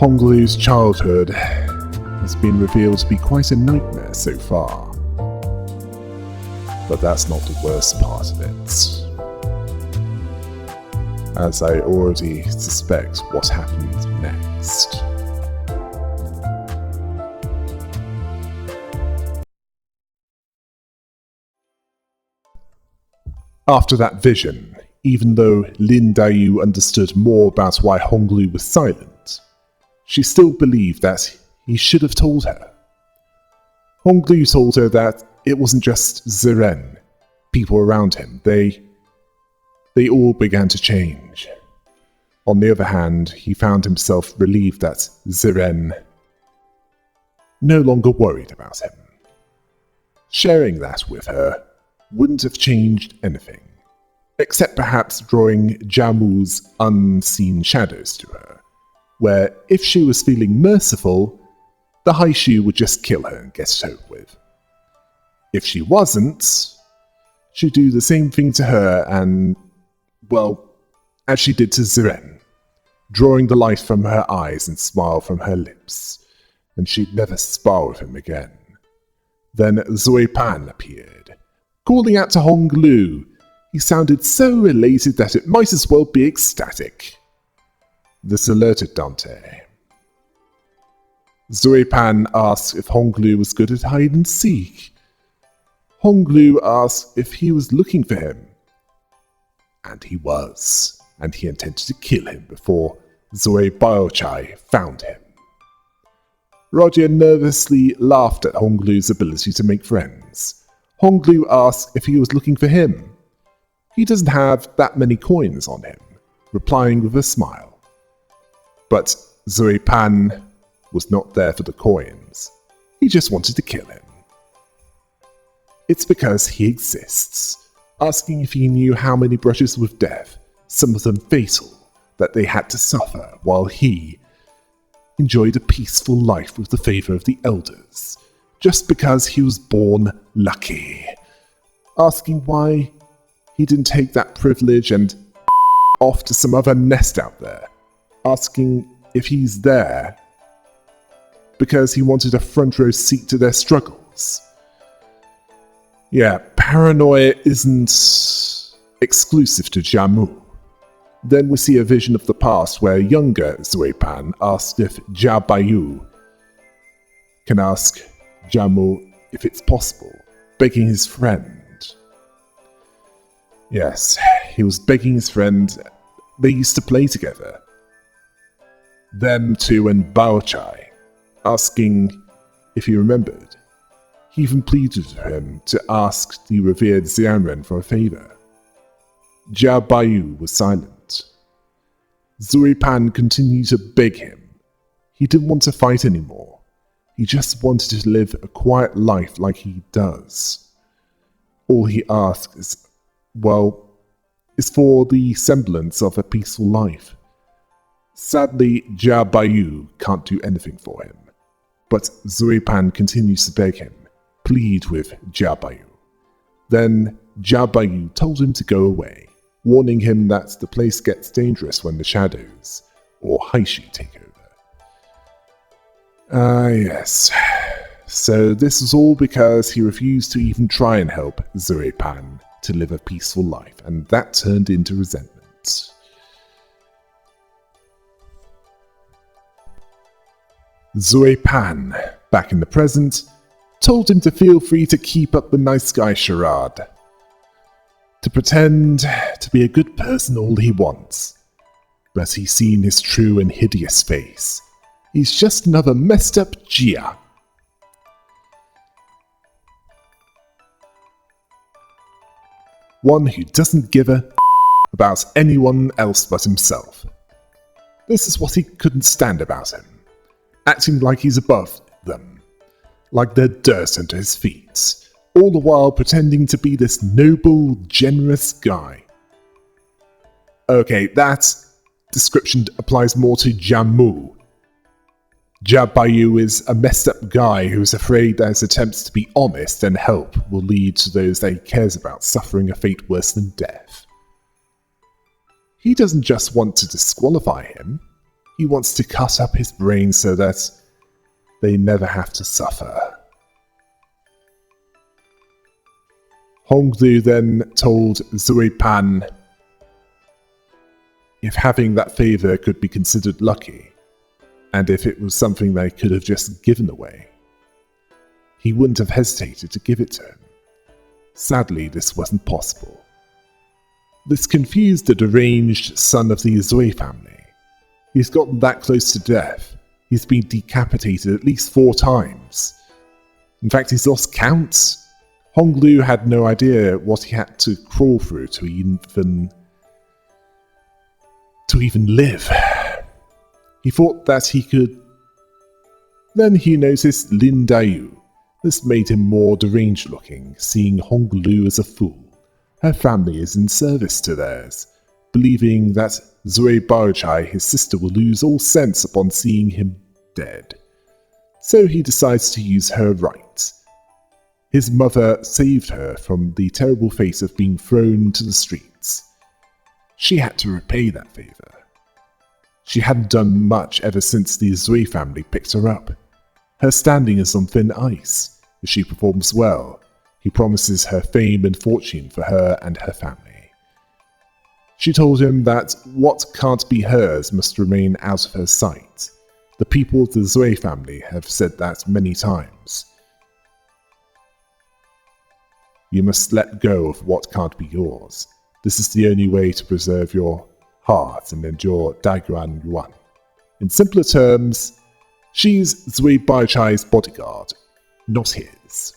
Honglu's childhood has been revealed to be quite a nightmare so far. But that's not the worst part of it, as I already suspect what happens next. After that vision, even though Lin Daiyu understood more about why Honglu was silent, she still believed that he should have told her. Honglu told her that it wasn't just Ziren, people around him, they all began to change. On the other hand, he found himself relieved that Ziren no longer worried about him. Sharing that with her wouldn't have changed anything, except perhaps drawing Jiamu's unseen shadows to her, where if she was feeling merciful, the Haishu would just kill her and get it over with. If she wasn't, she'd do the same thing to her and, well, as she did to Ziren, drawing the light from her eyes and smile from her lips, and she'd never spar with him again. Then Zoe Pan appeared, calling out to Honglu. He sounded so elated that it might as well be ecstatic. This alerted Dante. Zoe Pan asked if Honglu was good at hide and seek. Honglu asked if he was looking for him. And he was, and he intended to kill him before Zoe Baochai found him. Roger nervously laughed at Honglu's ability to make friends. Honglu asked if he was looking for him. He doesn't have that many coins on him, replying with a smile. But Zoe Pan was not there for the coins. He just wanted to kill him. It's because he exists, asking if he knew how many brushes with death, some of them fatal, that they had to suffer while he enjoyed a peaceful life with the favor of the elders, just because he was born lucky. Asking why he didn't take that privilege and off to some other nest out there. Asking if he's there because he wanted a front row seat to their struggles. Yeah, paranoia isn't exclusive to Jiamu. Then we see a vision of the past where younger Zoe Pan asked if Jia Baiyu can ask Jiamu if it's possible, begging his friend. Yes, he was begging his friend. They used to play together. Them two and Baochai, asking if he remembered. He even pleaded with him to ask the revered Xianren for a favor. Jia Baiyu was silent. Zoe Pan continued to beg him. He didn't want to fight anymore. He just wanted to live a quiet life like he does. All he asked is for the semblance of a peaceful life. Sadly, Jia Baiyu can't do anything for him. But Zoe Pan continues to beg him, plead with Jia Baiyu. Then Jia Baiyu told him to go away, warning him that the place gets dangerous when the shadows, or Haishu, take over. Yes. So this is all because he refused to even try and help Zoe Pan to live a peaceful life, and that turned into resentment. Zoe Pan, back in the present, told him to feel free to keep up the nice guy charade, to pretend to be a good person all he wants. But he's seen his true and hideous face. He's just another messed up Jia. One who doesn't give a about anyone else but himself. This is what he couldn't stand about him. Acting like he's above them, like they're dirt under his feet, all the while pretending to be this noble, generous guy. Okay, that description applies more to Jiamu. Jia Baiyu is a messed up guy who's afraid that his attempts to be honest and help will lead to those that he cares about suffering a fate worse than death. He doesn't just want to disqualify him, He wants to cut up his brain so that they never have to suffer. Honglu then told Zui Pan if having that favor could be considered lucky, and if it was something they could have just given away, he wouldn't have hesitated to give it to him. Sadly, this wasn't possible. This confused the deranged son of the Zui family. He's gotten that close to death. He's been decapitated at least 4 times. In fact, he's lost count. Honglu had no idea what he had to crawl through to even live. He thought that he could. Then he noticed Lin Dayu. This made him more deranged looking, seeing Honglu as a fool. Her family is in service to theirs, believing that Zui Baochai, his sister, will lose all sense upon seeing him dead. So he decides to use her right. His mother saved her from the terrible fate of being thrown to the streets. She had to repay that favor. She hadn't done much ever since the Zui family picked her up. Her standing is on thin ice. If she performs well, he promises her fame and fortune for her and her family. She told him that what can't be hers must remain out of her sight. The people of the Zui family have said that many times. You must let go of what can't be yours. This is the only way to preserve your heart and endure Daguan Yuan. In simpler terms, she's Zui Baochai's bodyguard, not his.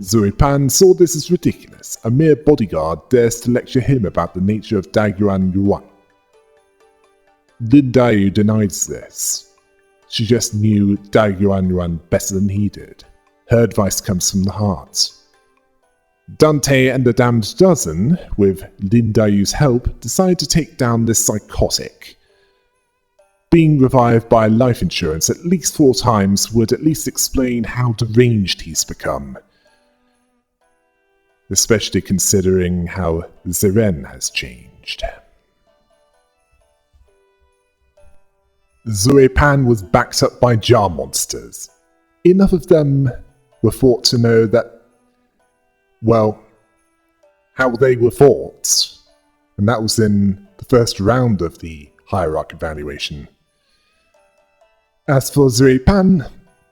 Zui Pan saw this as ridiculous. A mere bodyguard dares to lecture him about the nature of Daguan Yuan. Lin Dayu denies this. She just knew Daguan Yuan better than he did. Her advice comes from the heart. Dante and the Damned Dozen, with Lin Dayu's help, decide to take down this psychotic. Being revived by life insurance at least 4 times would at least explain how deranged he's become. Especially considering how Ziren has changed. Zui Pan was backed up by jar monsters. Enough of them were thought to know that, well, how they were fought. And that was in the first round of the hierarchy evaluation. As for Zui Pan,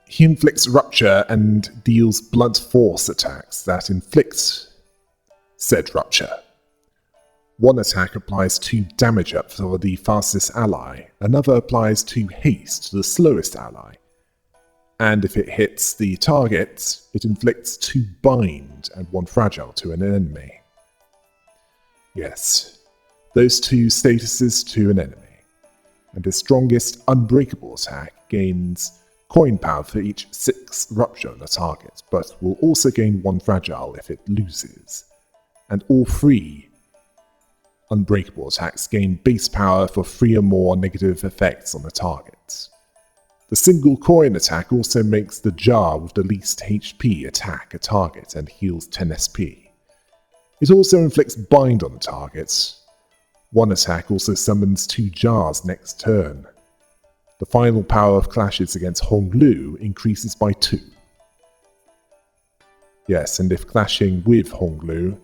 he inflicts rupture and deals blunt force attacks that inflict said rupture. One attack applies 2 damage up for the fastest ally, another applies 2 haste to the slowest ally, and if it hits the target, it inflicts 2 bind and 1 fragile to an enemy. Yes, those 2 statuses to an enemy. And his strongest unbreakable attack gains coin power for each 6 rupture on the target, but will also gain 1 fragile if it loses. And all 3 unbreakable attacks gain base power for 3 or more negative effects on the target. The single coin attack also makes the jar with the least HP attack a target and heals 10 SP. It also inflicts bind on the target. One attack also summons 2 jars next turn. The final power of clashes against Honglu increases by 2. Yes, and if clashing with Honglu,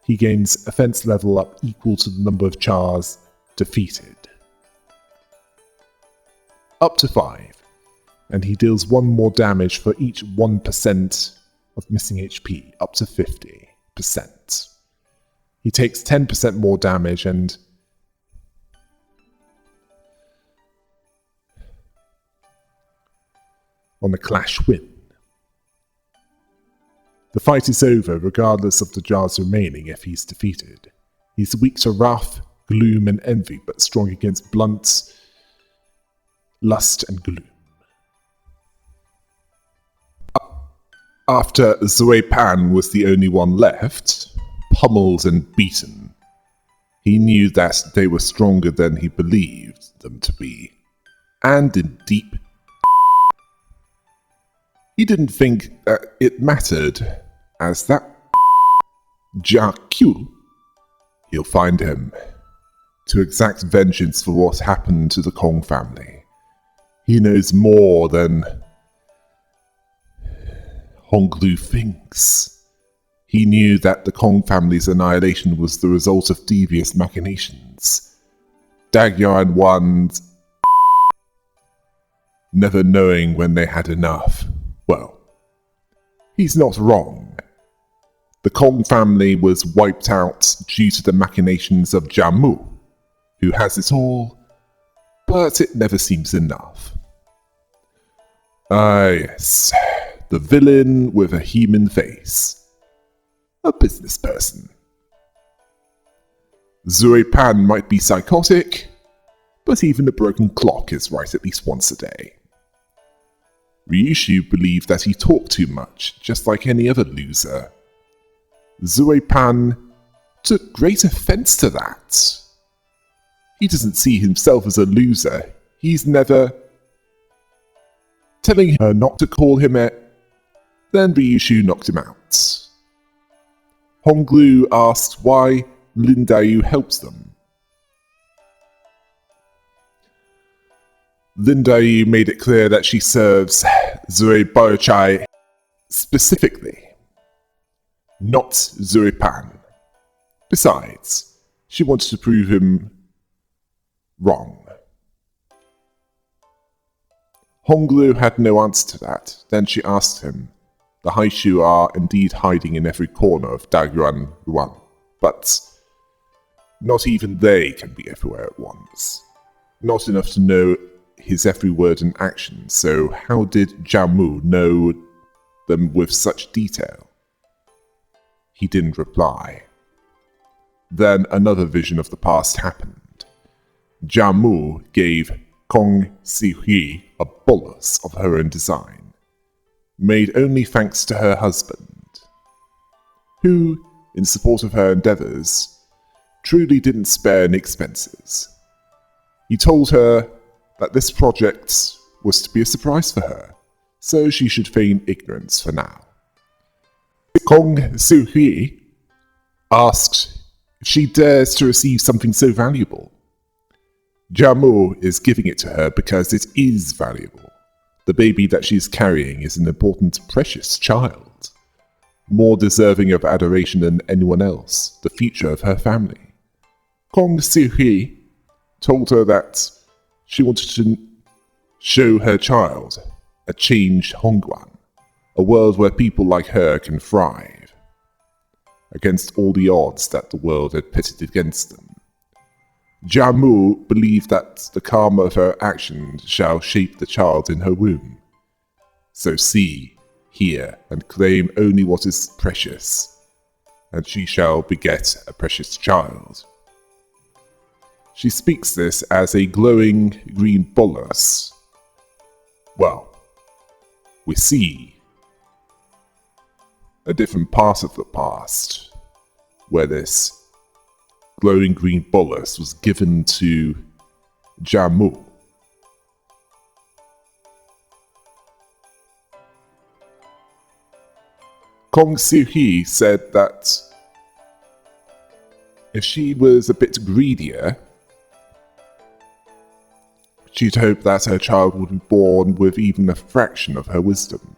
he gains offense level up equal to the number of jars defeated. Up to 5, and he deals 1 more damage for each 1% of missing HP, up to 50%. He takes 10% more damage and on a clash win. The fight is over regardless of the jars remaining if he's defeated. He's weak to wrath, gloom and envy, but strong against blunt lust and gloom. After Zui Pan was the only one left, pummeled and beaten, he knew that they were stronger than he believed them to be, and in deep he didn't think it mattered, as that Jia Q, he'll find him to exact vengeance for what happened to the Kong family. He knows more than Honglu thinks. He knew that the Kong family's annihilation was the result of devious machinations. Dagyuan ones never knowing when they had enough. Well, he's not wrong. The Kong family was wiped out due to the machinations of Jiamu, who has it all, but it never seems enough. Ah yes, the villain with a human face. A business person. Zui Pan might be psychotic, but even a broken clock is right at least once a day. Ryushu believed that he talked too much, just like any other loser. Zui Pan took great offense to that. He doesn't see himself as a loser. He's never telling her not to call him it. Then Ryushu knocked him out. Honglu asked why Lin Dayu helps them. Lin Dayu made it clear that she serves Zui Baochai specifically, not Zui Pan. Besides, she wanted to prove him wrong. Honglu had no answer to that. Then she asked him, the Haishu are indeed hiding in every corner of Dagyuan Ruan, but not even they can be everywhere at once. Not enough to know his every word and action, so how did Jiamu know them with such detail? He didn't reply. Then another vision of the past happened. Jiamu gave Kong Sihui a bolus of her own design, made only thanks to her husband, who, in support of her endeavors, truly didn't spare any expenses. He told her that this project was to be a surprise for her, so she should feign ignorance for now. Kong Sihui asked if she dares to receive something so valuable. Jiamu is giving it to her because it is valuable. The baby that she's carrying is an important, precious child, more deserving of adoration than anyone else, the future of her family. Kong Sihui told her that she wanted to show her child a changed Hongguan, a world where people like her can thrive, against all the odds that the world had pitted against them. Jiamu believed that the karma of her actions shall shape the child in her womb. So see, hear, and claim only what is precious, and she shall beget a precious child. She speaks this as a glowing green bolus. Well, we see a different part of the past, where this glowing green bolus was given to Jiamu. Kong Sihui said that if she was a bit greedier, she'd hope that her child would be born with even a fraction of her wisdom.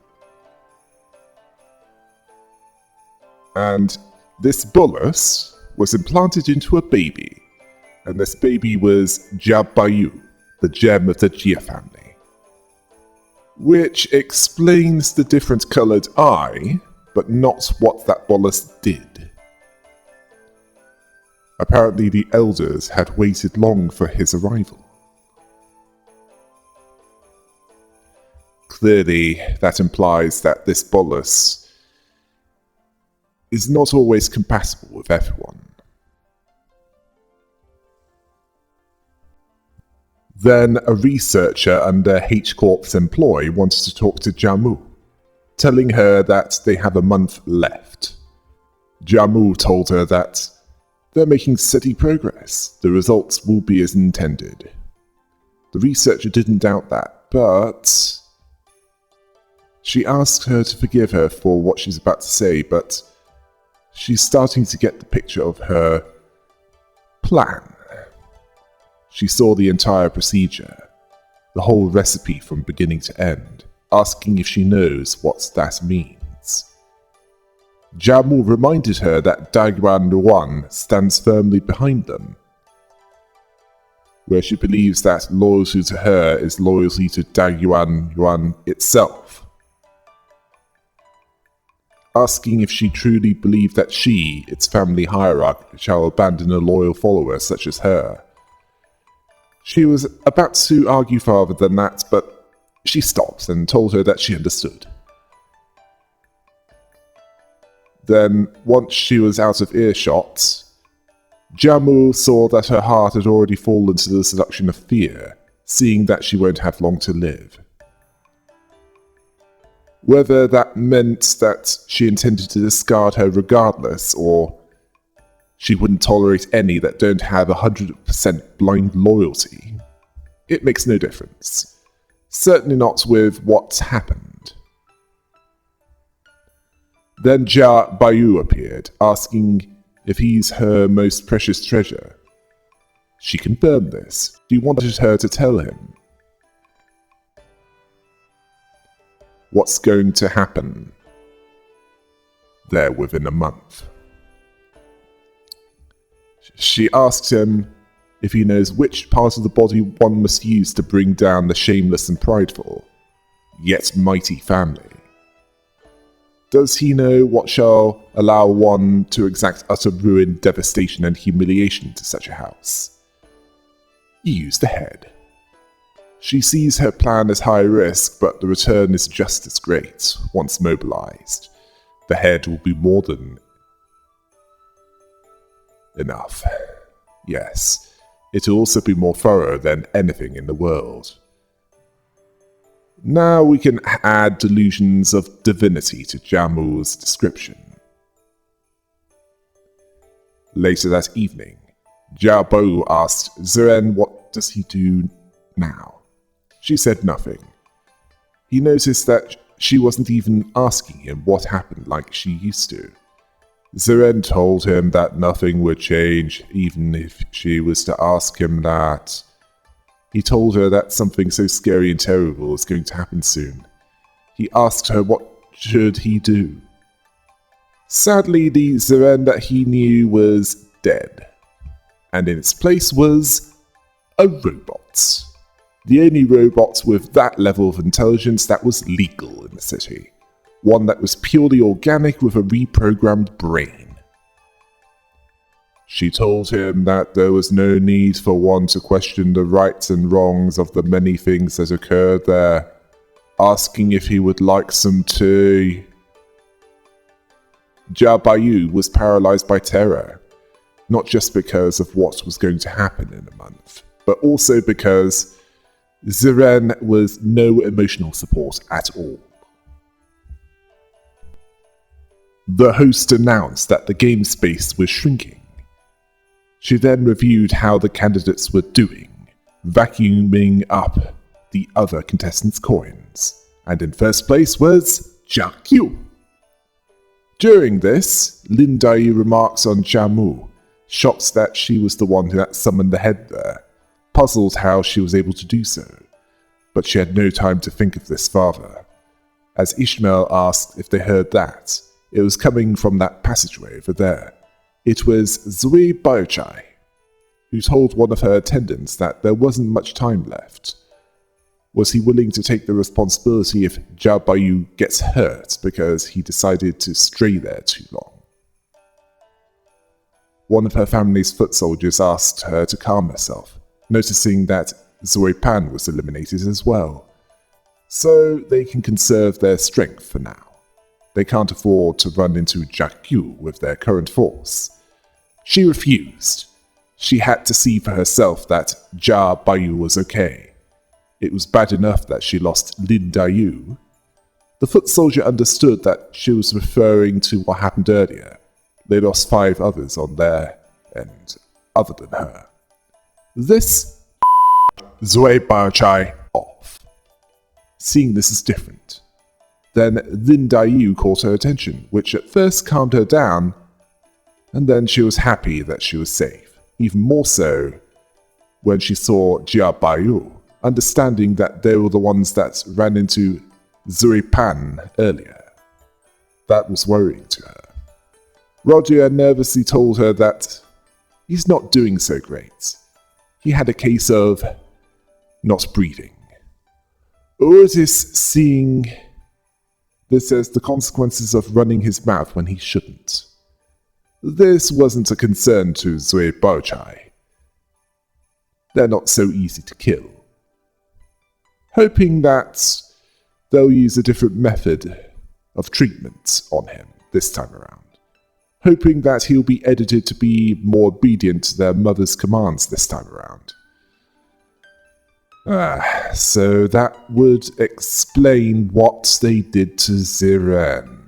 And this bolus was implanted into a baby, and this baby was Jia Bayu, the gem of the Jia family. Which explains the different coloured eye, but not what that bolus did. Apparently the elders had waited long for his arrival. Clearly, that implies that this bolus is not always compatible with everyone. Then a researcher under H-Corp's employ wanted to talk to Jiamu, telling her that they have a month left. Jiamu told her that they're making steady progress. The results will be as intended. The researcher didn't doubt that, but she asked her to forgive her for what she's about to say, but she's starting to get the picture of her plan. She saw the entire procedure, the whole recipe from beginning to end, asking if she knows what that means. Jiamu reminded her that Daiguan Yuan stands firmly behind them, where she believes that loyalty to her is loyalty to Daiguan Yuan itself. Asking if she truly believed that she, its family hierarch, shall abandon a loyal follower such as her. She was about to argue farther than that, but she stopped and told her that she understood. Then, once she was out of earshot, Jiamu saw that her heart had already fallen to the seduction of fear, seeing that she won't have long to live. Whether that meant that she intended to discard her regardless, or she wouldn't tolerate any that don't have 100% blind loyalty, it makes no difference. Certainly not with what's happened. Then Jia Bayu appeared, asking if he's her most precious treasure. She confirmed this. She wanted her to tell him. What's going to happen there within a month. She asked him if he knows which part of the body one must use to bring down the shameless and prideful, yet mighty family. Does he know what shall allow one to exact utter ruin, devastation, and humiliation to such a house? He used the head. She sees her plan as high risk, but the return is just as great once mobilized. The head will be more than enough. Yes, it will also be more thorough than anything in the world. Now we can add delusions of divinity to Jiamu's description. Later that evening, Jiabu asked Zeren what does he do now. She said nothing. He noticed that she wasn't even asking him what happened like she used to. Zeren told him that nothing would change even if she was to ask him that. He told her that something so scary and terrible is going to happen soon. He asked her what should he do. Sadly, the Zeren that he knew was dead, and in its place was a robot. The only robot with that level of intelligence that was legal in the city. One that was purely organic with a reprogrammed brain. She told him that there was no need for one to question the rights and wrongs of the many things that occurred there, asking if he would like some tea. Jia Bayu was paralyzed by terror, not just because of what was going to happen in a month, but also because Zeren was no emotional support at all. The host announced that the game space was shrinking. She then reviewed how the candidates were doing, vacuuming up the other contestants' coins, and in first place was Jia Qiu. During this, Lin Dai remarks on Jiamu, shocked that she was the one that summoned the head there, puzzled how she was able to do so. But she had no time to think of this farther. As Ishmael asked if they heard that, it was coming from that passageway over there. It was Zui Baochai, who told one of her attendants that there wasn't much time left. Was he willing to take the responsibility if Jia Bayu gets hurt because he decided to stray there too long? One of her family's foot soldiers asked her to calm herself, noticing that Zui Pan was eliminated as well, so they can conserve their strength for now. They can't afford to run into Jia Qiu with their current force. She refused. She had to see for herself that Jia Bayu was okay. It was bad enough that she lost Lin Daiyu. The foot soldier understood that she was referring to what happened earlier. They lost 5 others on their end, other than her. This Zui Baochai off. Seeing this is different. Then Lin Daiyu caught her attention, which at first calmed her down, and then she was happy that she was safe. Even more so, when she saw Jia Baiyu, understanding that they were the ones that ran into Zui Pan earlier. That was worrying to her. Roger nervously told her that he's not doing so great. He had a case of not breathing. Otis seeing this as the consequences of running his mouth when he shouldn't. This wasn't a concern to Zui Baochai. They're not so easy to kill. Hoping that they'll use a different method of treatment on him this time around. Hoping that he'll be edited to be more obedient to their mother's commands this time around. So that would explain what they did to Ziren.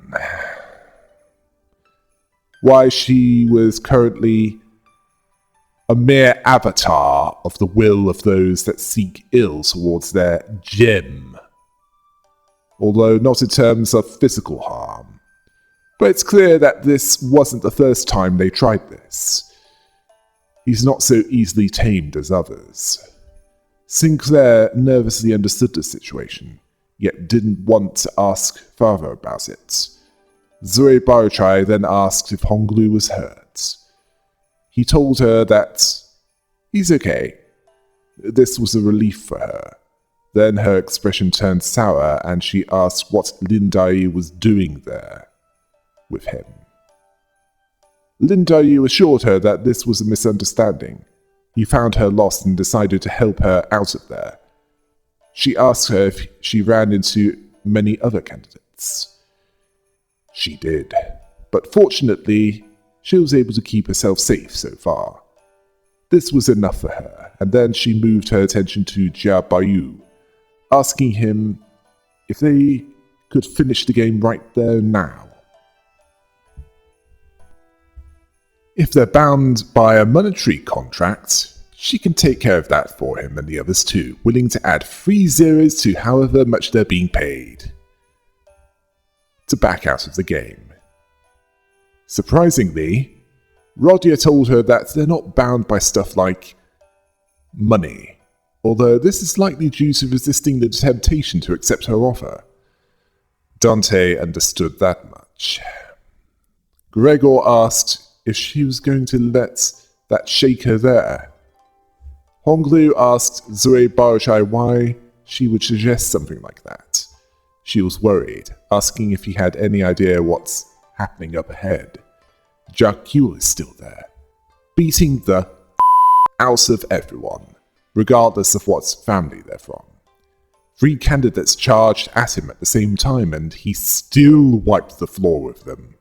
Why she was currently a mere avatar of the will of those that seek ill towards their gem. Although not in terms of physical harm. But it's clear that this wasn't the first time they tried this. He's not so easily tamed as others. Sinclair nervously understood the situation, yet didn't want to ask further about it. Zui Baochai then asked if Honglu was hurt. He told her that he's okay. This was a relief for her. Then her expression turned sour and she asked what Lin Dai was doing there with him. Lin Dai assured her that this was a misunderstanding. He found her lost and decided to help her out of there. She asked her if she ran into many other candidates. She did, but fortunately, she was able to keep herself safe so far. This was enough for her, and then she moved her attention to Jia Baiyu, asking him if they could finish the game right there now. If they're bound by a monetary contract, she can take care of that for him and the others too, willing to add 3 zeros to however much they're being paid to back out of the game. Surprisingly, Rodia told her that they're not bound by stuff like money, although this is likely due to resisting the temptation to accept her offer. Dante understood that much. Gregor asked if she was going to let that shake her there. Honglu asked Zui Baochai why she would suggest something like that. She was worried, asking if he had any idea what's happening up ahead. Jiaqu is still there, beating the out of everyone, regardless of what family they're from. 3 candidates charged at him at the same time, and he still wiped the floor with them,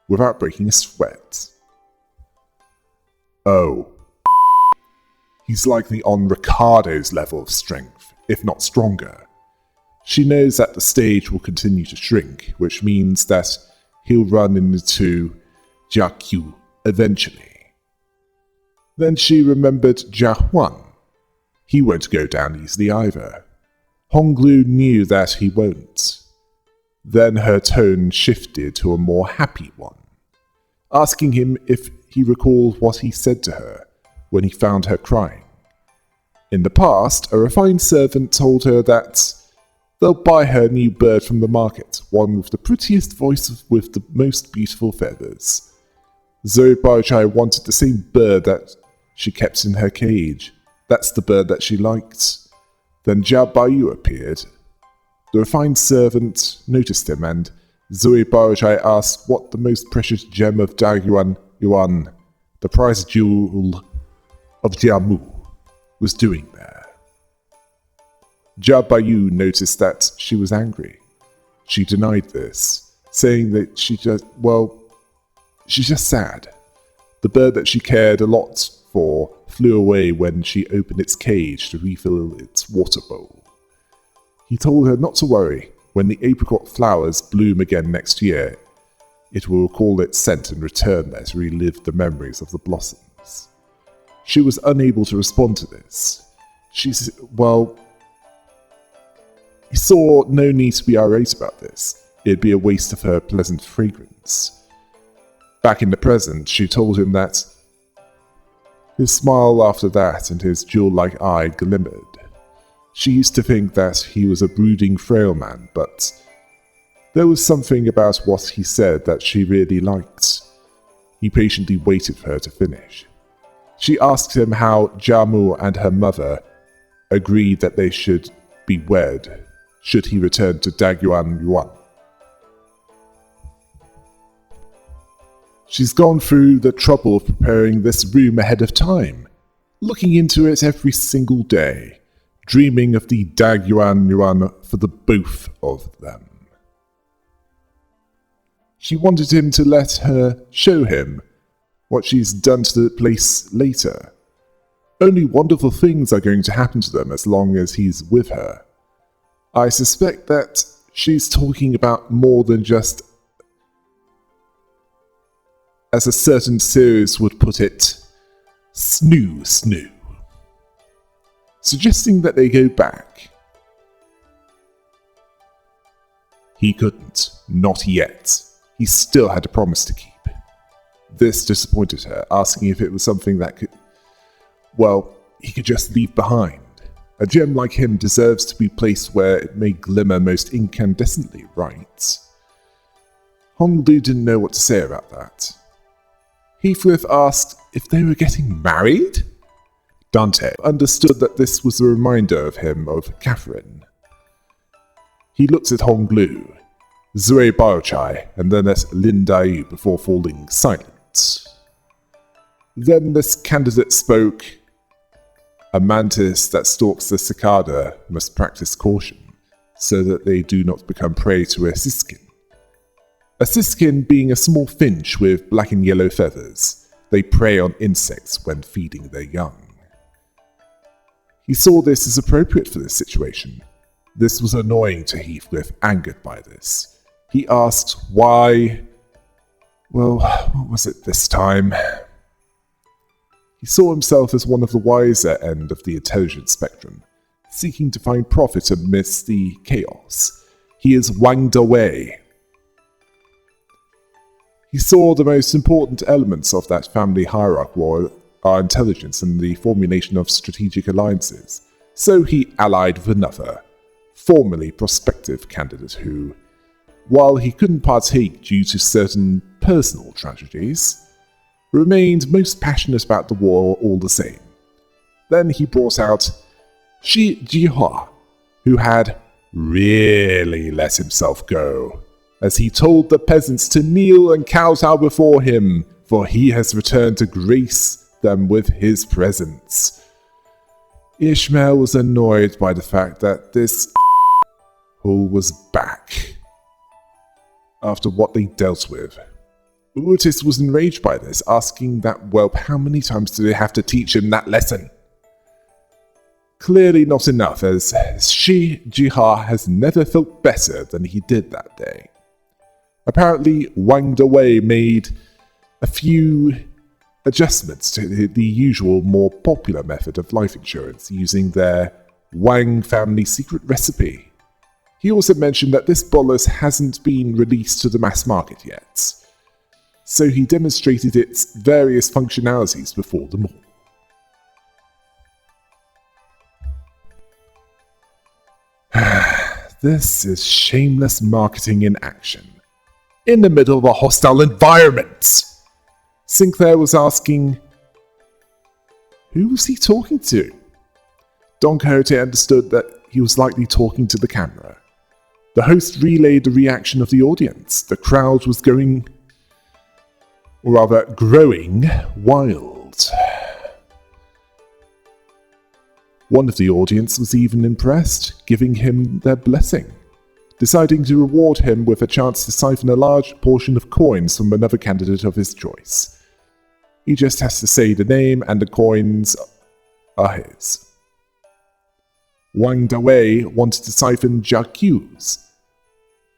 without breaking a sweat. Oh. He's likely on Ricardo's level of strength, if not stronger. She knows that the stage will continue to shrink, which means that he'll run into Jiaqu eventually. Then she remembered Jia Huan. He won't go down easily either. Honglu knew that he won't. Then her tone shifted to a more happy one, asking him if he recalled what he said to her when he found her crying. In the past, a refined servant told her that they'll buy her a new bird from the market, one with the prettiest voice with the most beautiful feathers. Zui Baochai wanted the same bird that she kept in her cage. That's the bird that she liked. Then Jia Baiyu appeared. The refined servant noticed him, and Zui Baochai asked what the most precious gem of Dagyuan Yuan, the prize jewel of Jiamu, was doing there. Jia Baiyu noticed that she was angry. She denied this, saying that she's just sad. The bird that she cared a lot for flew away when she opened its cage to refill its water bowl. He told her not to worry. When the apricot flowers bloom again next year, it will recall its scent and return there to relive the memories of the blossoms. She was unable to respond to this. He saw no need to be irate about this. It'd be a waste of her pleasant fragrance. Back in the present, she told him that His smile after that and his jewel-like eye glimmered. She used to think that he was a brooding, frail man, but there was something about what he said that she really liked. He patiently waited for her to finish. She asked him how Jamu and her mother agreed that they should be wed should he return to Dagyuan Yuan. She's gone through the trouble of preparing this room ahead of time, looking into it every single day, dreaming of the Dagyuan Yuan for the both of them. She wanted him to let her show him what she's done to the place later. Only wonderful things are going to happen to them as long as he's with her. I suspect that she's talking about more than just, as a certain series would put it, snoo, suggesting that they go back. He couldn't, not yet. He still had a promise to keep. This disappointed her, asking if it was something that he could just leave behind. A gem like him deserves to be placed where it may glimmer most incandescently, right? Honglu didn't know what to say about that. Heathcliff asked if they were getting married? Dante understood that this was a reminder of him of Catherine. He looked at Honglu, Zue Baochai, and then at Lin Dai before falling silent. Then this candidate spoke. A mantis that stalks the cicada must practice caution, so that they do not become prey to a siskin. A siskin being a small finch with black and yellow feathers. They prey on insects when feeding their young. He saw this as appropriate for this situation. This was annoying to Heathcliff, angered by this. He asked why. Well, what was it this time? He saw himself as one of the wiser end of the intelligence spectrum, seeking to find profit amidst the chaos. He is wanged away. He saw the most important elements of that family hierarchy are intelligence and the formulation of strategic alliances, so he allied with another, formerly prospective candidate who, while he couldn't partake due to certain personal tragedies, remained most passionate about the war all the same. Then he brought out Shi Jihua, who had really let himself go, as he told the peasants to kneel and kowtow before him, for he has returned to grace them with his presence. Ishmael was annoyed by the fact that this was back after what they dealt with. Otis was enraged by this, asking that whelp how many times do they have to teach him that lesson? Clearly not enough, as Shi Jiha has never felt better than he did that day. Apparently, Wang Dawei made a few adjustments to the usual, more popular method of life insurance, using their Wang family secret recipe. He also mentioned that this bolus hasn't been released to the mass market yet, so he demonstrated its various functionalities before them all. This is shameless marketing in action, in the middle of a hostile environment. Sinclair was asking, who was he talking to? Don Quixote understood that he was likely talking to the camera. The host relayed the reaction of the audience. The crowd was growing wild. One of the audience was even impressed, giving him their blessing, deciding to reward him with a chance to siphon a large portion of coins from another candidate of his choice. He just has to say the name and the coins are his. Wang Dawei wanted to siphon Jiaqiu's,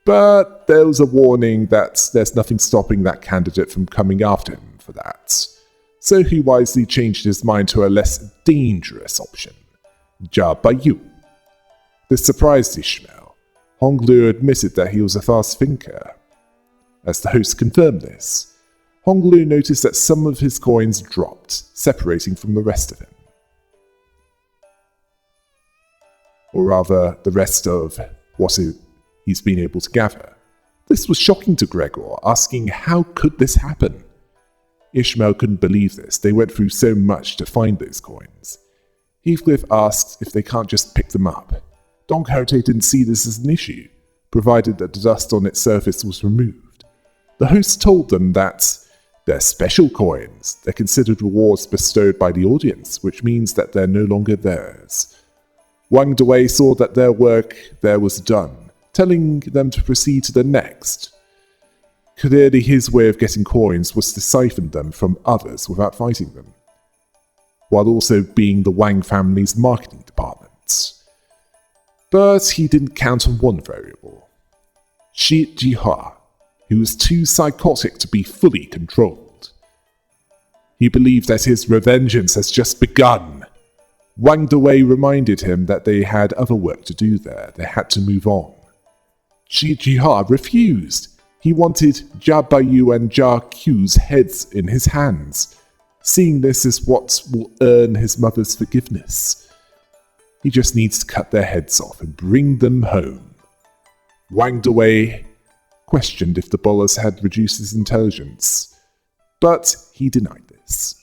but there was a warning that there's nothing stopping that candidate from coming after him for that, so he wisely changed his mind to a less dangerous option, Jia Baiyu. This surprised Ishmael. Honglu admitted that he was a fast thinker, as the host confirmed this. Honglu noticed that some of his coins dropped, separating from the rest of him. Or rather, the rest of what he's been able to gather. This was shocking to Gregor, asking how could this happen? Ishmael couldn't believe this. They went through so much to find those coins. Heathcliff asked if they can't just pick them up. Don Quixote didn't see this as an issue, provided that the dust on its surface was removed. The host told them that they're special coins. They're considered rewards bestowed by the audience, which means that they're no longer theirs. Wang Dewei saw that their work there was done, telling them to proceed to the next. Clearly his way of getting coins was to siphon them from others without fighting them, while also being the Wang family's marketing department. But he didn't count on one variable. Shi Jihua, who was too psychotic to be fully controlled. He believed that his revengeance has just begun. Wang Dewei reminded him that they had other work to do there. They had to move on. Shi Jihua refused. He wanted Jia Baiyu and Jia Q's heads in his hands, seeing this as what will earn his mother's forgiveness. He just needs to cut their heads off and bring them home. Wang Dewei questioned if the bolus had reduced his intelligence, but he denied this.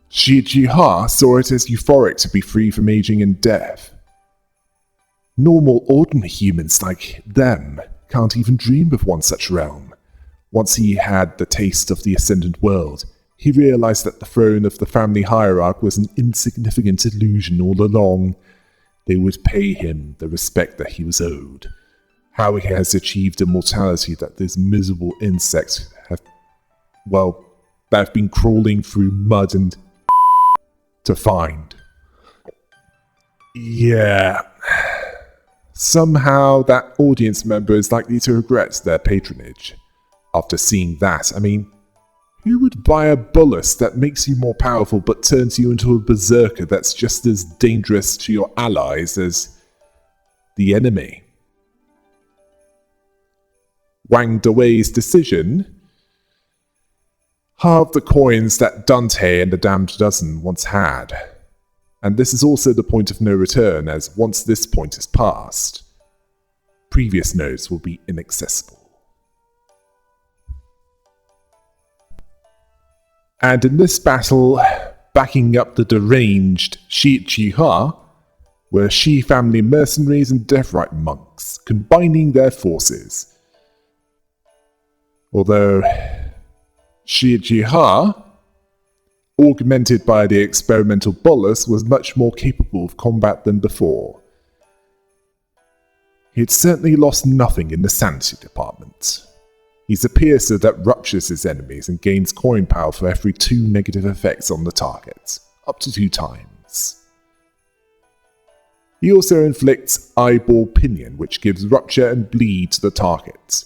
Shi Jihua saw it as euphoric to be free from aging and death. Normal, ordinary humans like them can't even dream of one such realm. Once he had the taste of the ascendant world, he realized that the throne of the family hierarch was an insignificant illusion all along. They would pay him the respect that he was owed. How he has achieved immortality that these miserable insects have been crawling through mud and to find. Yeah. Somehow that audience member is likely to regret their patronage. After seeing that, I mean, who would buy a bolus that makes you more powerful but turns you into a berserker that's just as dangerous to your allies as the enemy? Wang Dewei's decision halved the coins that Dante and the Damned Dozen once had. And this is also the point of no return, as once this point is passed, previous nodes will be inaccessible. And in this battle, backing up the deranged Shi Jihua, were Shi family mercenaries and Deathrite monks, combining their forces. Although Shi Jihua, augmented by the experimental bolus, was much more capable of combat than before. He had certainly lost nothing in the sanity department. He's a piercer that ruptures his enemies and gains coin power for every 2 negative effects on the target, up to 2 times. He also inflicts eyeball pinion, which gives rupture and bleed to the target.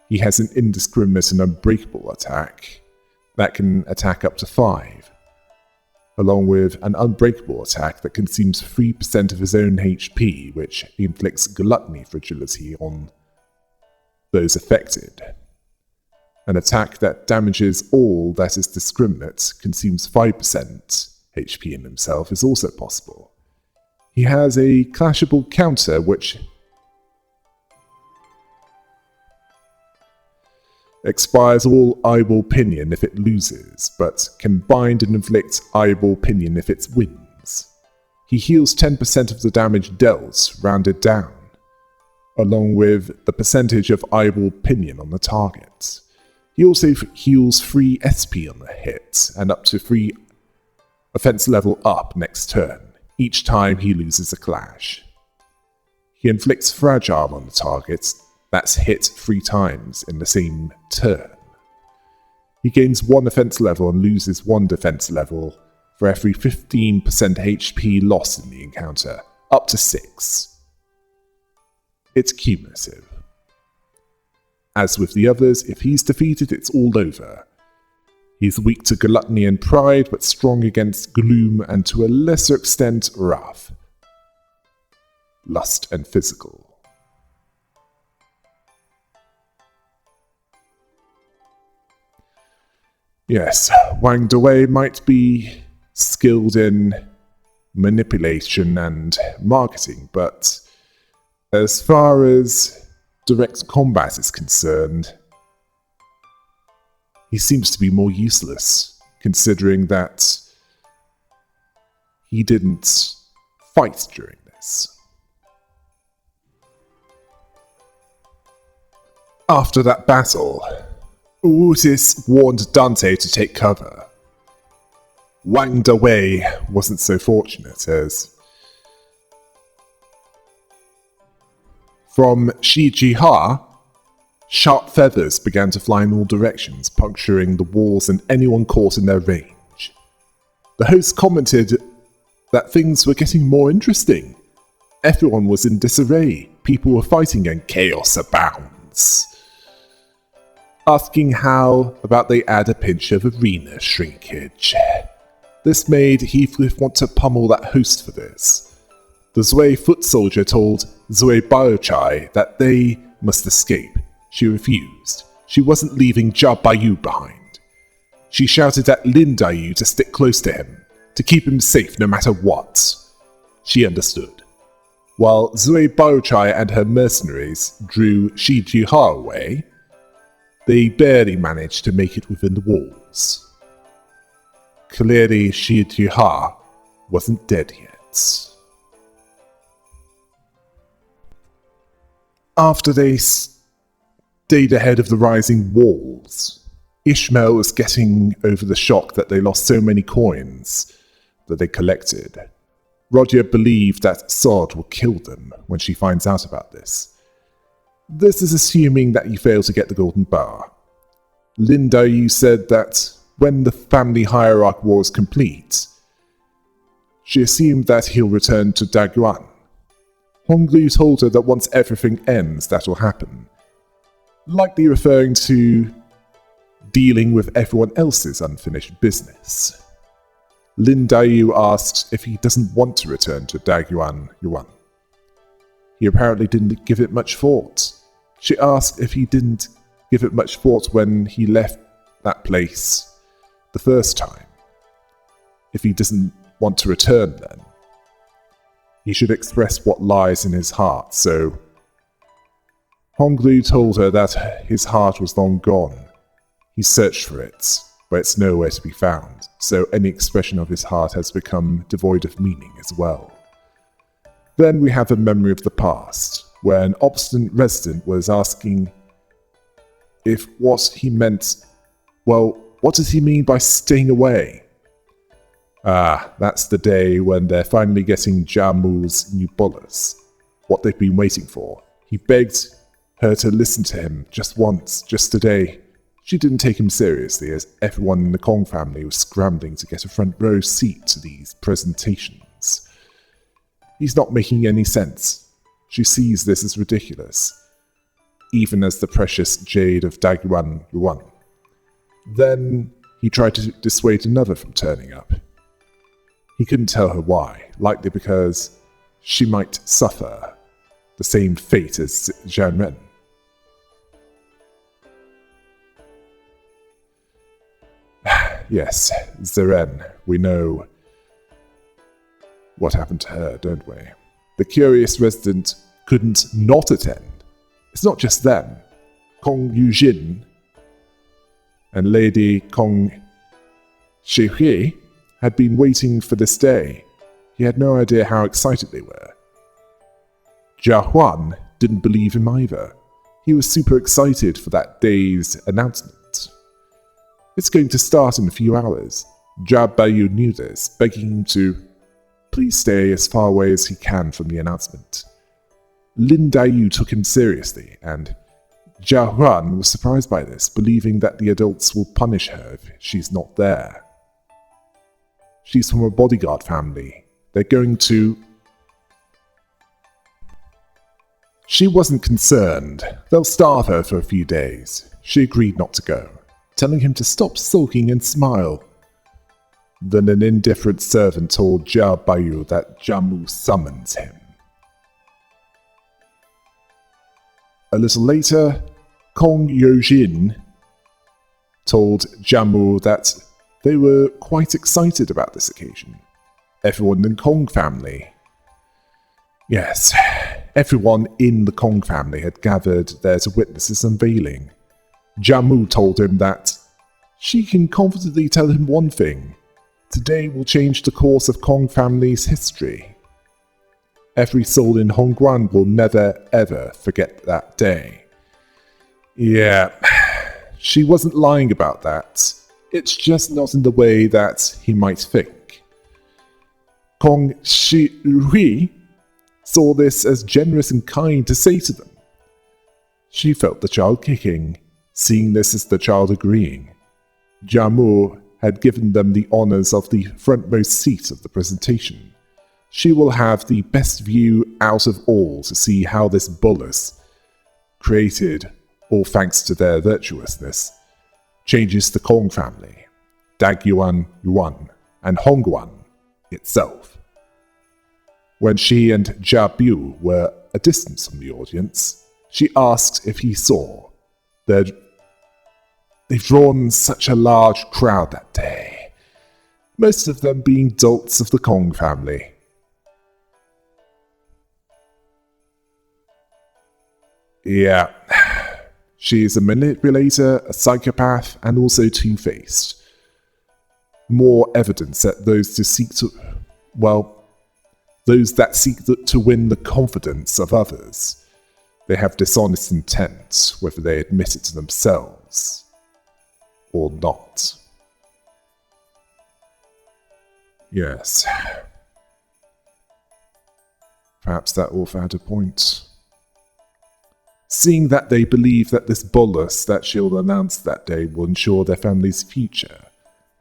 He has an indiscriminate and unbreakable attack that can attack up to 5, along with an unbreakable attack that consumes 3% of his own HP, which inflicts gluttony fragility on those affected. An attack that damages all that is discriminate, consumes 5% HP in himself, is also possible. He has a clashable counter which expires all eyeball pinion if it loses, but can bind and inflict eyeball pinion if it wins. He heals 10% of the damage dealt, rounded down, along with the percentage of eyeball pinion on the target. He also heals 3 SP on the hit, and up to 3 offense level up next turn, each time he loses a clash. He inflicts fragile on the target that's hit 3 times in the same turn. He gains 1 offense level and loses 1 defense level for every 15% HP loss in the encounter, up to 6. It's cumulative. As with the others, if he's defeated, it's all over. He's weak to gluttony and pride, but strong against gloom and to a lesser extent wrath, lust and physical. Yes, Wang Dewei might be skilled in manipulation and marketing, but as far as direct combat is concerned, he seems to be more useless, considering that he didn't fight during this. After that battle, Utis warned Dante to take cover. Wang Dewei wasn't so fortunate, as from Shi Jiha, sharp feathers began to fly in all directions, puncturing the walls and anyone caught in their range. The host commented that things were getting more interesting. Everyone was in disarray, people were fighting and chaos abounds. Asking how about they add a pinch of arena shrinkage. This made Heathcliff want to pummel that host for this. The Zui foot soldier told Zui Baochai that they must escape. She refused. She wasn't leaving Jia Baiyu behind. She shouted at Lin Daiyu to stick close to him, to keep him safe no matter what. She understood. While Zui Baochai and her mercenaries drew Shi Jiha away, they barely managed to make it within the walls. Clearly, Shi Jiha wasn't dead yet. After they stayed ahead of the rising walls, Ishmael was getting over the shock that they lost so many coins that they collected. Roger believed that Sod will kill them when she finds out about this. This is assuming that he failed to get the golden bar. Lin Daiyu said that when the family hierarch war is complete, she assumed that he'll return to Daguan. Honglu told her that once everything ends, that will happen, likely referring to dealing with everyone else's unfinished business. Lin Daiyu asked if he doesn't want to return to Daguan Yuan. He apparently didn't give it much thought. She asked if he didn't give it much thought when he left that place the first time. If he doesn't want to return then, he should express what lies in his heart, so Honglu told her that his heart was long gone. He searched for it, but it's nowhere to be found, so any expression of his heart has become devoid of meaning as well. Then we have a memory of the past, where an obstinate resident was asking if what he meant, well, what does he mean by staying away? That's the day when they're finally getting Jamu's new bolus, what they've been waiting for. He begged her to listen to him just once, just today. She didn't take him seriously, as everyone in the Kong family was scrambling to get a front row seat to these presentations. He's not making any sense. She sees this as ridiculous, even as the precious jade of Daguan Yuan. Then he tried to dissuade another from turning up. He couldn't tell her why, likely because she might suffer the same fate as Zhang Ren. Yes, Zeren, we know what happened to her, don't we? The curious resident couldn't not attend. It's not just them. Kong Yujin and Lady Kong Shihui had been waiting for this day. He had no idea how excited they were. Jia Huan didn't believe him either. He was super excited for that day's announcement. It's going to start in a few hours. Jia Baiyu knew this, begging him to please stay as far away as he can from the announcement. Lin Daiyu took him seriously, and Jia Huan was surprised by this, believing that the adults will punish her if she's not there. She's from a bodyguard family. They're going to... She wasn't concerned. They'll starve her for a few days. She agreed not to go, telling him to stop sulking and smile. Then an indifferent servant told Jia Baiyu that Jamu summons him. A little later, Kong Yojin told Jamu that they were quite excited about this occasion. Everyone in the Kong family. Yes, everyone in the Kong family had gathered there to witness this unveiling. Jamu told him that she can confidently tell him one thing. Today will change the course of Kong family's history. Every soul in Hongguan will never ever forget that day. Yeah, she wasn't lying about that. It's just not in the way that he might think. Kong Shi Rui saw this as generous and kind to say to them. She felt the child kicking, seeing this as the child agreeing. Jamu had given them the honours of the frontmost seat of the presentation. She will have the best view out of all to see how this bolus, created all thanks to their virtuousness, changes the Kong family, Dagyuan Yuan, and Hongguan itself. When she and Jia Bu were a distance from the audience, she asked if he saw. They've drawn such a large crowd that day, most of them being dolts of the Kong family. Yeah, she is a manipulator, a psychopath, and also two-faced. More evidence that those that seek to win the confidence of others, they have dishonest intent, whether they admit it to themselves or not. Yes. Perhaps that author had a point. Seeing that they believe that this bolus that she'll announce that day will ensure their family's future.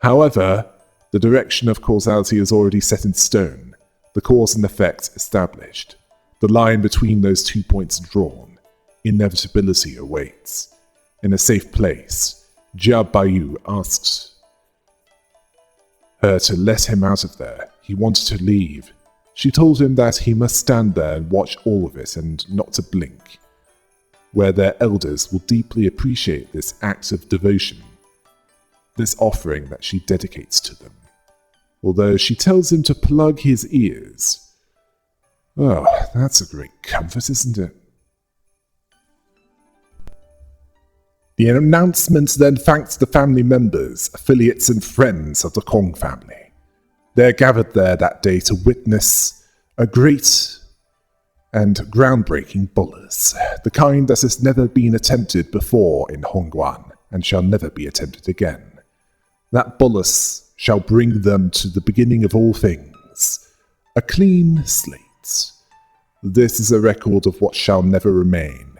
However, the direction of causality is already set in stone, the cause and effect established, the line between those 2 points drawn. Inevitability awaits. In a safe place, Jia Bayu asked her to let him out of there. He wanted to leave. She told him that he must stand there and watch all of it and not to blink, where their elders will deeply appreciate this act of devotion, this offering that she dedicates to them. Although she tells him to plug his ears. Oh, that's a great comfort, isn't it? The announcement then thanked the family members, affiliates and friends of the Kong family. They're gathered there that day to witness a great and groundbreaking bolus, the kind that has never been attempted before in Hongguan and shall never be attempted again. That bolus shall bring them to the beginning of all things, a clean slate. This is a record of what shall never remain,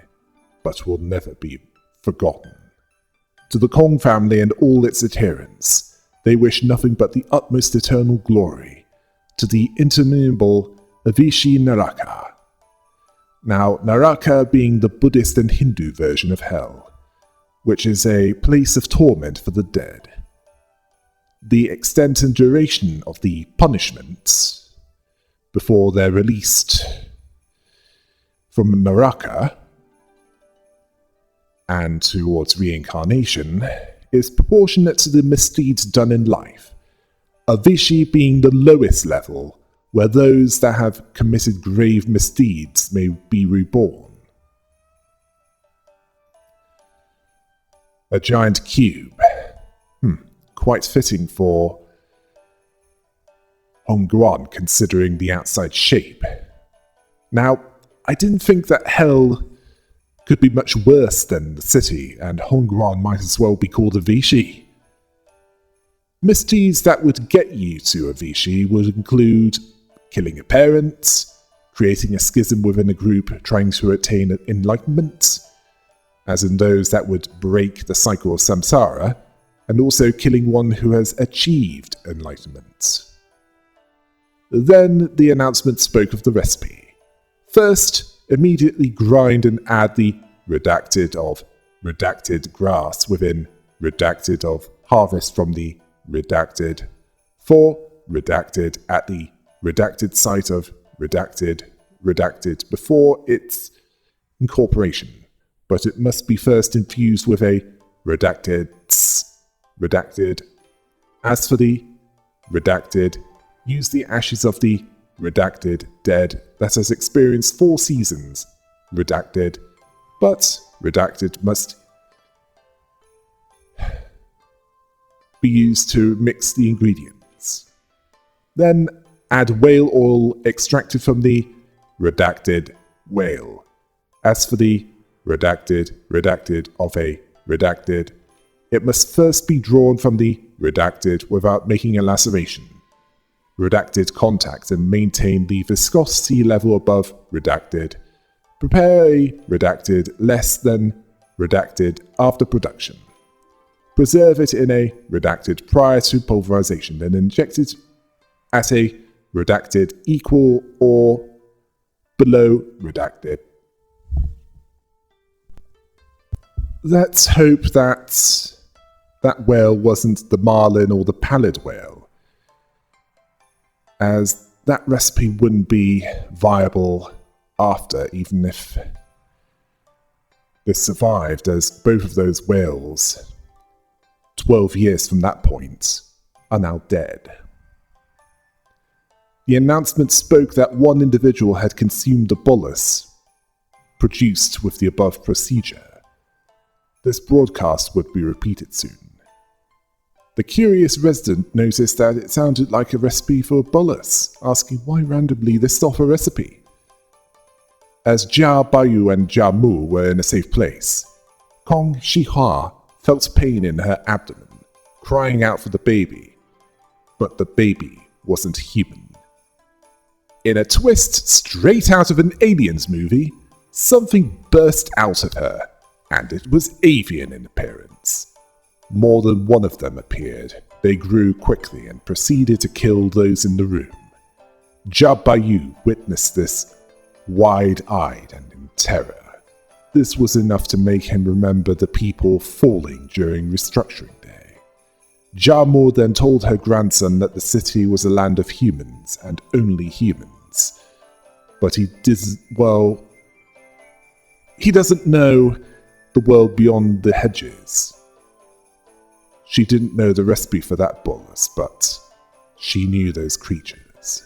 but will never be forgotten. To the Kong family and all its adherents, they wish nothing but the utmost eternal glory. To the interminable Avishi Naraka. Now, Naraka being the Buddhist and Hindu version of hell, which is a place of torment for the dead. The extent and duration of the punishments before they're released from Naraka and towards reincarnation is proportionate to the misdeeds done in life, Avishi being the lowest level, where those that have committed grave misdeeds may be reborn. A giant cube. Quite fitting for Hongguan, considering the outside shape. Now, I didn't think that hell could be much worse than the city, and Hongguan might as well be called Avishi. Misdeeds that would get you to Avishi would include killing a parent, creating a schism within a group trying to attain enlightenment, as in those that would break the cycle of samsara, and also killing one who has achieved enlightenment. Then the announcement spoke of the recipe. First, immediately grind and add the redacted of redacted grass within redacted of harvest from the redacted for redacted at the redacted site of redacted before its incorporation, but it must be first infused with a redacted redacted. As for the redacted, use the ashes of the redacted dead that has experienced 4 seasons, redacted, but redacted must be used to mix the ingredients. Then add whale oil extracted from the redacted whale. As for the redacted of a redacted, it must first be drawn from the redacted without making a laceration. Redacted contact and maintain the viscosity level above redacted. Prepare a redacted less than redacted after production. Preserve it in a redacted prior to pulverization, then inject it at a redacted equal or below redacted. Let's hope that whale wasn't the marlin or the pallid whale, as that recipe wouldn't be viable after, even if this survived, as both of those whales, 12 years from that point, are now dead. The announcement spoke that one individual had consumed the bolus produced with the above procedure. This broadcast would be repeated soon. The curious resident noticed that it sounded like a recipe for a bolus, asking why randomly this off a recipe. As Jia Bayu and Jia Mu were in a safe place, Kong Shihua felt pain in her abdomen, crying out for the baby. But the baby wasn't human. In a twist straight out of an Aliens movie, something burst out of her, and it was avian in appearance. More than one of them appeared. They grew quickly and proceeded to kill those in the room. Jia Bayu witnessed this wide-eyed and in terror. This was enough to make him remember the people falling during restructuring day. Jia Mo then told her grandson that the city was a land of humans and only humans. But he doesn't know the world beyond the hedges. She didn't know the recipe for that bolus, but she knew those creatures.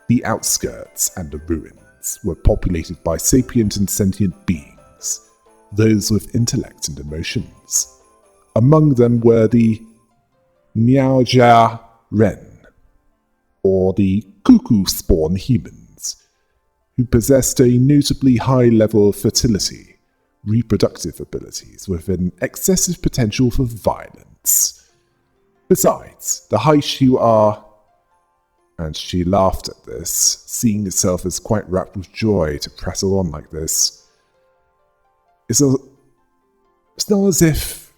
The outskirts and the ruins were populated by sapient and sentient beings, those with intellect and emotions. Among them were the Niaojia Ren, or the cuckoo spawn humans, who possessed a notably high level of fertility, reproductive abilities with an excessive potential for violence. Besides, the Haishu are, and she laughed at this, seeing herself as quite wrapped with joy to prattle on like this. It's not as if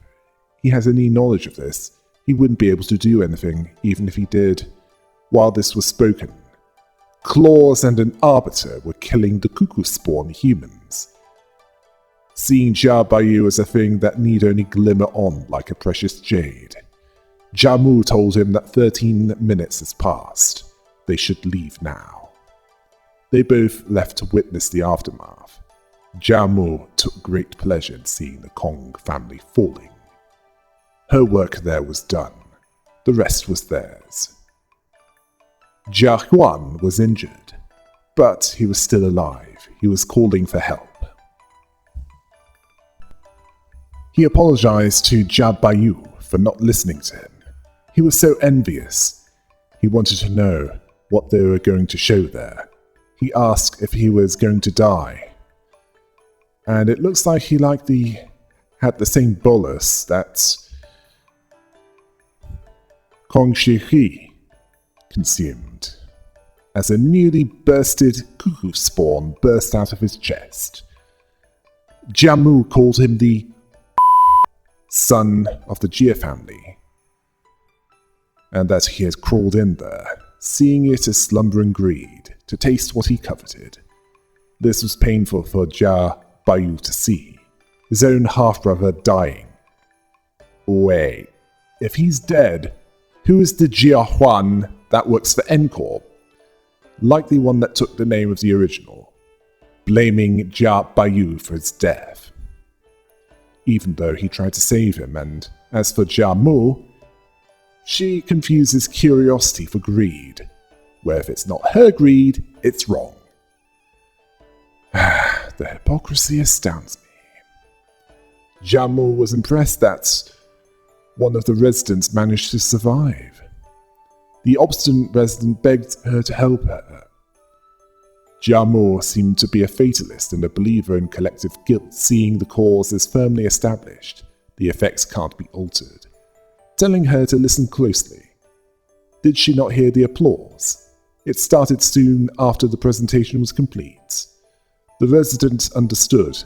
he has any knowledge of this. He wouldn't be able to do anything, even if he did, while this was spoken. Claws and an arbiter were killing the cuckoo spawn humans. Seeing Jia Bayu as a thing that need only glimmer on like a precious jade, Jia Mu told him that 13 minutes has passed. They should leave now. They both left to witness the aftermath. Jia Mu took great pleasure in seeing the Kong family falling. Her work there was done. The rest was theirs. Jia Huan was injured, but he was still alive. He was calling for help. He apologized to Jia Bayu for not listening to him. He was so envious. He wanted to know what they were going to show there. He asked if he was going to die. And it looks like he had the same bolus that Kong Shi consumed, as a newly bursted cuckoo spawn burst out of his chest. Jia Mu called him the son of the Jia family, and that he had crawled in there, seeing it as slumbering greed, to taste what he coveted. This was painful for Jia Bayu to see, his own half-brother dying. Wait, if he's dead, who is the Jia Huan that works for Encore? Likely one that took the name of the original, blaming Jia Bayu for his death. Even though he tried to save him and As for Jiamu, she confuses curiosity for greed, where if it's not her greed, it's wrong. The hypocrisy astounds me. Jiamu was impressed that one of the residents managed to survive. The obstinate resident begged her to help her. Jiamu seemed to be a fatalist and a believer in collective guilt, seeing the cause is firmly established. The effects can't be altered, telling her to listen closely. Did she not hear the applause? It started soon after the presentation was complete. The resident understood.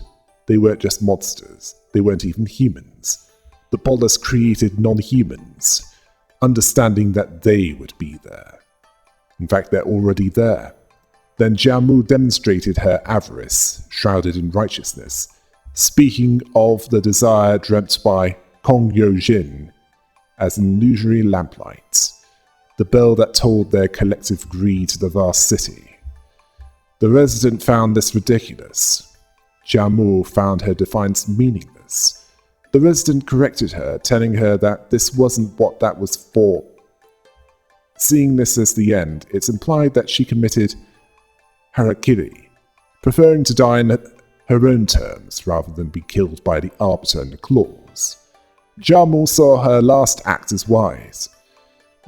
They weren't just monsters. They weren't even humans. The polis created non-humans, understanding that they would be there. In fact, they're already there. Then Jiamu demonstrated her avarice, shrouded in righteousness, speaking of the desire dreamt by Kong Yo-jin as an illusory lamplight, the bell that told their collective greed to the vast city. The resident found this ridiculous. Jiamu found her defiance meaningless. The resident corrected her, telling her that this wasn't what that was for. Seeing this as the end, it's implied that she committed harakiri, preferring to die in her own terms rather than be killed by the arbiter and the claws. Jiamu saw her last act as wise.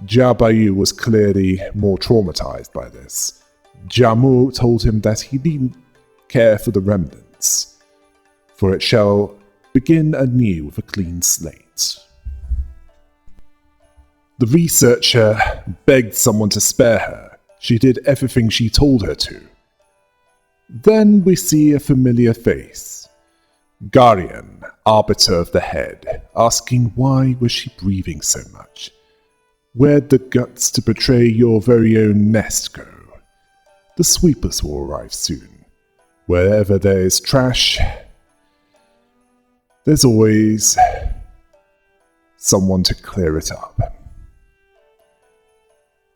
Jiabayu was clearly more traumatized by this. Jiamu told him that he needn't care for the remnants, for it shall begin anew with a clean slate. The researcher begged someone to spare her. She did everything she told her to. Then we see a familiar face. Guardian, arbiter of the head, asking why was she breathing so much? Where'd the guts to betray your very own nest go? The sweepers will arrive soon. Wherever there is trash, there's always someone to clear it up.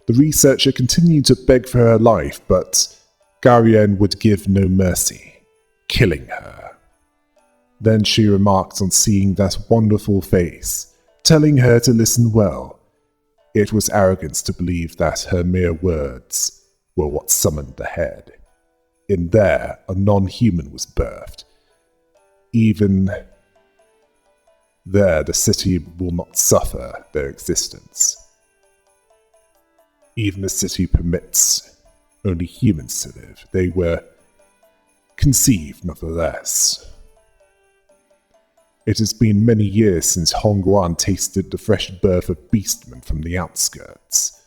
The researcher continued to beg for her life, but Garien would give no mercy, killing her. Then she remarked on seeing that wonderful face, telling her to listen well. It was arrogance to believe that her mere words were what summoned the head. In there, a non-human was birthed. Even there, the city will not suffer their existence. Even the city permits only humans to live. They were conceived, nevertheless. It has been many years since Hongguan tasted the fresh birth of beastmen from the outskirts.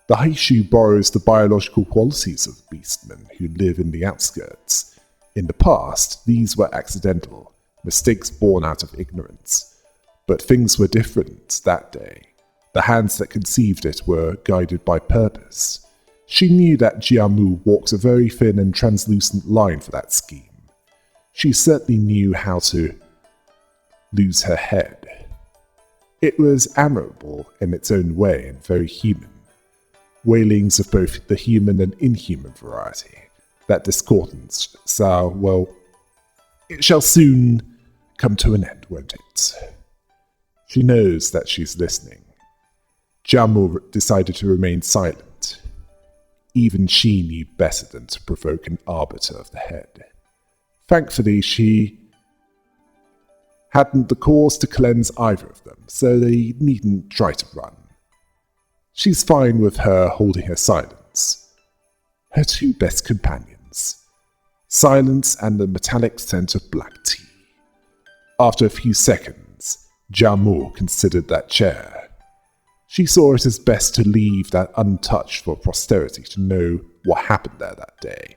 The Haishu borrows the biological qualities of beastmen who live in the outskirts. In the past, these were accidental, mistakes born out of ignorance. But things were different that day. The hands that conceived it were guided by purpose. She knew that Jiamu walked a very thin and translucent line for that scheme. She certainly knew how to lose her head. It was admirable in its own way and very human. Wailings of both the human and inhuman variety. That discordance it shall soon come to an end, won't it? She knows that she's listening. Jiamu decided to remain silent. Even she knew better than to provoke an arbiter of the head. Thankfully, she hadn't the cause to cleanse either of them, so they needn't try to run. She's fine with her holding her silence. Her two best companions. Silence and the metallic scent of black tea. After a few seconds, Jiamu considered that chair. She saw it as best to leave that untouched for posterity to know what happened there that day,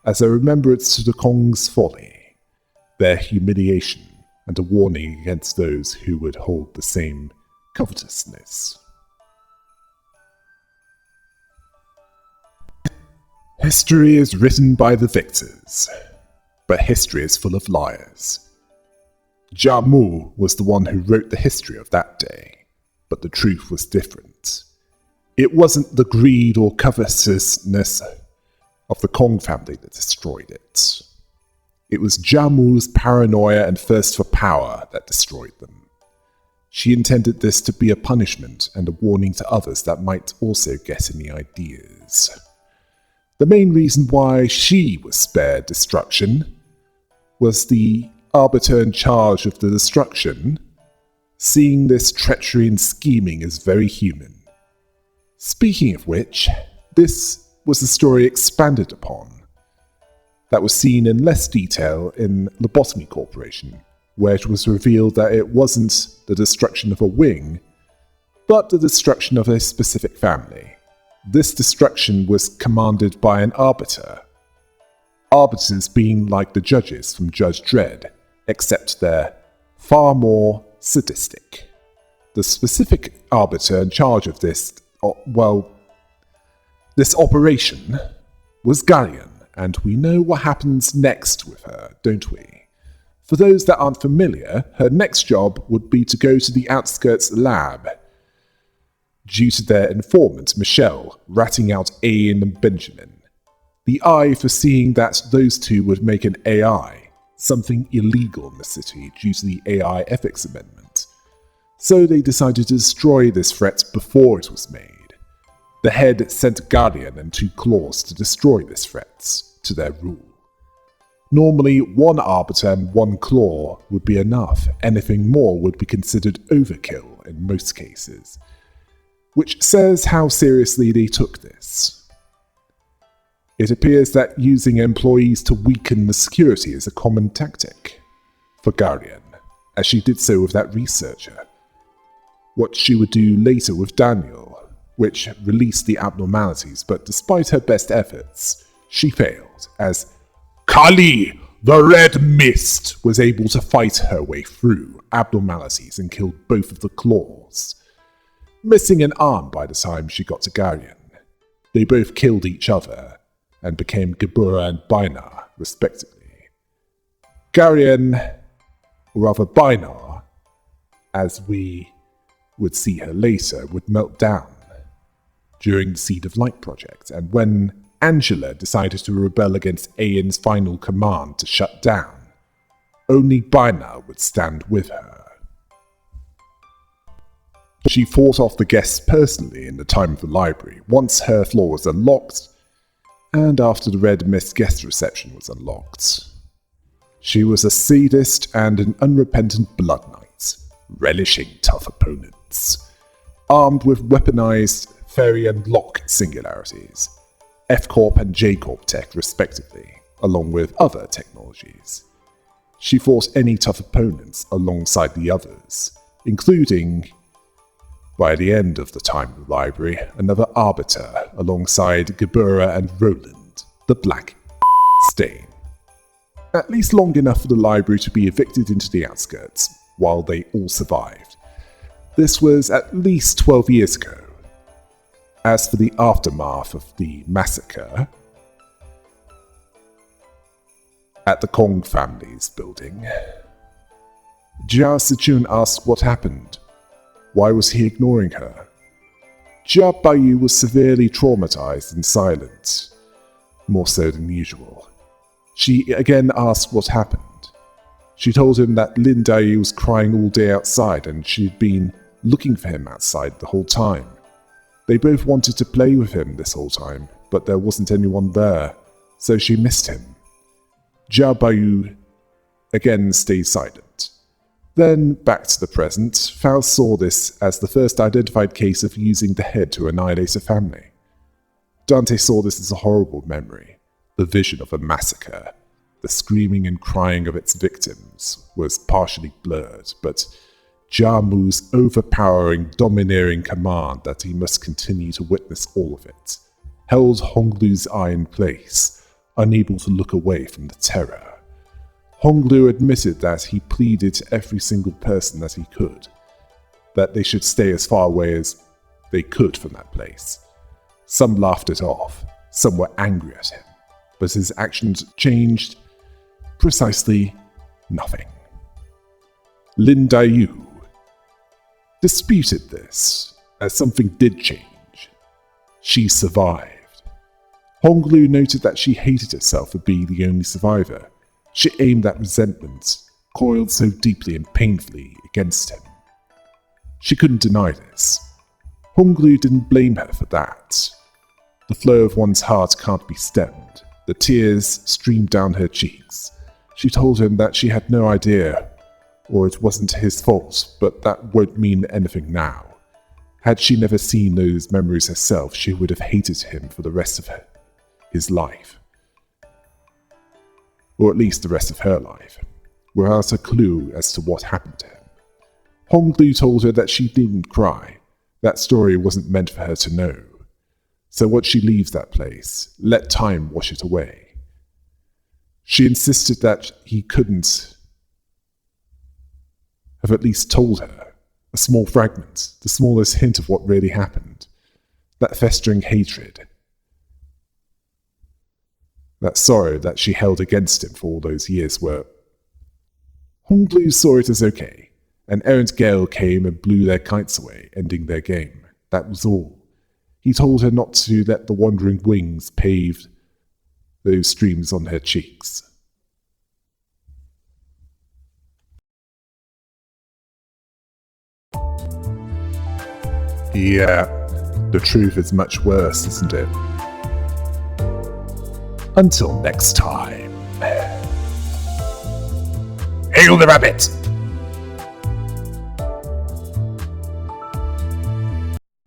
as a remembrance to the Kong's folly, their humiliation, and a warning against those who would hold the same covetousness. History is written by the victors, but history is full of liars. Jiamu was the one who wrote the history of that day. But the truth was different. It wasn't the greed or covetousness of the Kong family that destroyed it. It was Jiamu's paranoia and thirst for power that destroyed them. She intended this to be a punishment and a warning to others that might also get any ideas. The main reason why she was spared destruction was the arbiter in charge of the destruction, seeing this treachery and scheming as very human. Speaking of which, this was a story expanded upon that was seen in less detail in Lobotomy Corporation, where it was revealed that it wasn't the destruction of a wing, but the destruction of a specific family. This destruction was commanded by an arbiter. Arbiters being like the judges from Judge Dredd, except they're far more sadistic. The specific arbiter in charge of this operation was Gallion, and we know what happens next with her, don't we? For those that aren't familiar, her next job would be to go to the outskirts lab, due to their informant, Michelle, ratting out Ian and Benjamin. The eye foreseeing that those two would make an AI, something illegal in the city due to the AI Ethics Amendment. So they decided to destroy this threat before it was made. The head sent Guardian and 2 claws to destroy this threat, to their rule. Normally, 1 arbiter and 1 claw would be enough. Anything more would be considered overkill in most cases, which says how seriously they took this. It appears that using employees to weaken the security is a common tactic for Guardian, as she did so with that researcher. What she would do later with Daniel, which released the abnormalities, but despite her best efforts, she failed, as Kali, the Red Mist, was able to fight her way through abnormalities and killed both of the claws, missing an arm by the time she got to Guardian. They both killed each other and became Gebura and Bainar, respectively. Guardian, or rather Bainar, as we would see her later, would melt down during the Seed of Light project, and when Angela decided to rebel against Ian's final command to shut down, only Bainar would stand with her. She fought off the guests personally in the time of the library, once her floor was unlocked, and after the Red Mist guest reception was unlocked. She was a sadist and an unrepentant blood knight, relishing tough opponents, armed with weaponized Fairy and Lock singularities, F-Corp and J-Corp tech respectively, along with other technologies. She fought any tough opponents alongside the others, including, by the end of the time of the library, another Arbiter alongside Gebura and Roland, the Black Stain. At least long enough for the library to be evicted into the outskirts, while they all survived. This was at least 12 years ago. As for the aftermath of the massacre at the Kong family's building, Jia Sichun asked what happened. Why was he ignoring her? Jia Bayu was severely traumatized and silent, more so than usual. She again asked what happened. She told him that Lin Dayu was crying all day outside and she'd been looking for him outside the whole time. They both wanted to play with him this whole time, but there wasn't anyone there, so she missed him. Jia Bayu again stayed silent. Then, back to the present, Faust saw this as the first identified case of using the head to annihilate a family. Dante saw this as a horrible memory, the vision of a massacre. The screaming and crying of its victims was partially blurred, but Jamu's overpowering, domineering command that he must continue to witness all of it held Honglu's eye in place, unable to look away from the terror. Honglu admitted that he pleaded to every single person that he could, that they should stay as far away as they could from that place. Some laughed it off, some were angry at him, but his actions changed precisely nothing. Lin Dayu disputed this, as something did change. She survived. Honglu noted that she hated herself for being the only survivor. She aimed that resentment, coiled so deeply and painfully, against him. She couldn't deny this. Honglu didn't blame her for that. The flow of one's heart can't be stemmed. The tears streamed down her cheeks. She told him that she had no idea, or it wasn't his fault, but that won't mean anything now. Had she never seen those memories herself, she would have hated him for the rest of his life. Or at least the rest of her life, without a clue as to what happened to him. Honglu told her that she needn't cry. That story wasn't meant for her to know. So once she leaves that place, let time wash it away. She insisted that he couldn't have at least told her a small fragment, the smallest hint of what really happened. That festering hatred. That sorrow that she held against him for all those years were... Honglu saw it as okay. An errant gale came and blew their kites away, ending their game. That was all. He told her not to let the wandering wings pave those streams on her cheeks. Yeah, the truth is much worse, isn't it? Until next time. Hail the rabbit!